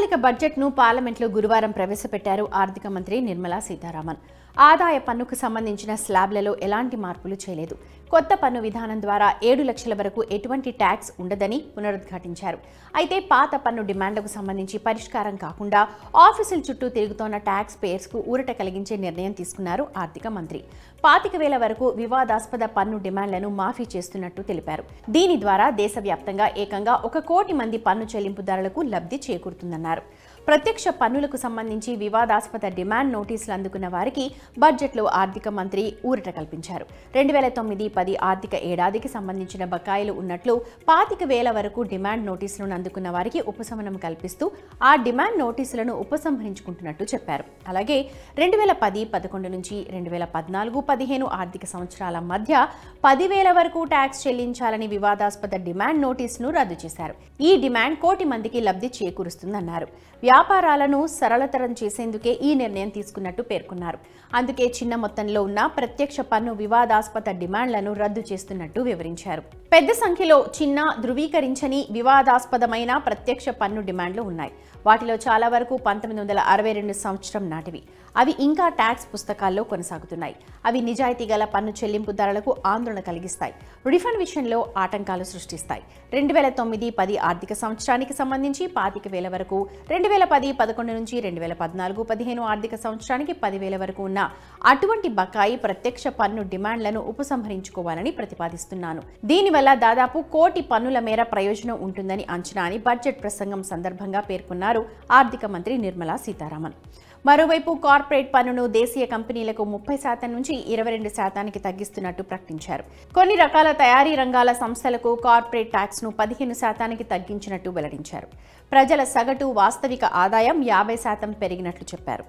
సాంప్రదాయిక బడ్జెట్ను పార్లమెంట్లో గురువారం ప్రవేశపెట్టారు ఆర్థిక మంత్రి నిర్మలా సీతారామన్. ఆదాయ పన్నుకు సంబంధించిన స్లాబ్లలో ఎలాంటి మార్పులు చేయలేదు. కొత్త పన్ను విధానం ద్వారా 7 లక్షల వరకు ఎటువంటి ట్యాక్స్ ఉండదని పునరుద్ఘాటించారు. అయితే పాత పన్ను డిమాండ్లకు సంబంధించి పరిష్కారం కాకుండా ఆఫీసుల చుట్టూ తిరుగుతోన్న ట్యాక్స్ పేయర్స్కు ఊరట కలిగించే నిర్ణయం తీసుకున్నారు ఆర్థిక మంత్రి. 25,000 వరకు వివాదాస్పద పన్ను డిమాండ్లను మాఫీ చేస్తున్నట్టు తెలిపారు. దీని ద్వారా దేశవ్యాప్తంగా ఏకంగా 1 కోటి మంది పన్ను చెల్లింపుదారులకు లబ్ధి చేకూరుతుందన్నారు. ప్రత్యక్ష పన్నులకు సంబంధించి వివాదాస్పద డిమాండ్ నోటీసులు అందుకున్న వారికి బడ్జెట్లో ఆర్థిక మంత్రి ఊరట కల్పించారు. 2009-10 ఆర్థిక ఏడాదికి సంబంధించిన బకాయిలు ఉన్నట్లు 25,000 వరకు డిమాండ్ నోటీసులను అందుకున్న వారికి ఉపశమనం కల్పిస్తూ ఆ డిమాండ్ నోటీసులను ఉపసంహరించుకుంటున్నట్టు చెప్పారు. అలాగే 2010-11 నుంచి 2014-15 ఆర్థిక సంవత్సరాల మధ్య 10,000 వరకు ట్యాక్స్ చెల్లించాలని వివాదాస్పద డిమాండ్ నోటీసును రద్దు చేశారు. ఈ డిమాండ్ కోటి మందికి లబ్ధి చేకూరుస్తుందన్నారు. వ్యాపారాలను సరళతరం చేసేందుకే ఈ నిర్ణయం తీసుకున్నట్టు పేర్కొన్నారు. అందుకే చిన్న మొత్తంలో ఉన్న ప్రత్యక్ష పన్ను వివాదాస్పద డిమాండ్లను రద్దు చేస్తున్నట్టు వివరించారు. పెద్ద సంఖ్యలో చిన్న, ధృవీకరించని, వివాదాస్పదమైన ప్రత్యక్ష పన్ను డిమాండ్లు ఉన్నాయి. వాటిలో చాలా వరకు 1962 సంవత్సరం నాటివి. అవి ఇంకా ట్యాక్స్ పుస్తకాల్లో కొనసాగుతున్నాయి. అవి నిజాయితీ గల పన్ను చెల్లింపుదారులకు ఆందోళన కలిగిస్తాయి, రిఫండ్ విషయంలో ఆటంకాలు సృష్టిస్తాయి. 2009-10 ఆర్థిక సంవత్సరానికి సంబంధించి 25,000 వరకు, 2010-11 నుంచి 2014-15 ఆర్థిక సంవత్సరానికి 10,000 వరకు ఉన్న అటువంటి బకాయి ప్రత్యక్ష పన్ను డిమాండ్లను ఉపసంహరించుకోవాలని ప్రతిపాదిస్తున్నాను. దీనివల్ల దాదాపు కోటి పన్నుల మేర ప్రయోజనం ఉంటుందని అంచనా అని బడ్జెట్ ప్రసంగం సందర్భంగా పేర్కొన్నారు ఆర్థిక మంత్రి నిర్మలా సీతారామన్. మరోవైపు కార్పొరేట్ పన్నును దేశీయ కంపెనీలకు 30% నుంచి 22% తగ్గిస్తున్నట్టు ప్రకటించారు. కొన్ని రకాల తయారీ రంగాల సంస్థలకు కార్పొరేట్ ట్యాక్స్ను 15% తగ్గించినట్టు వెల్లడించారు. ప్రజల సగటు వాస్తవిక ఆదాయం 50% పెరిగినట్లు చెప్పారు.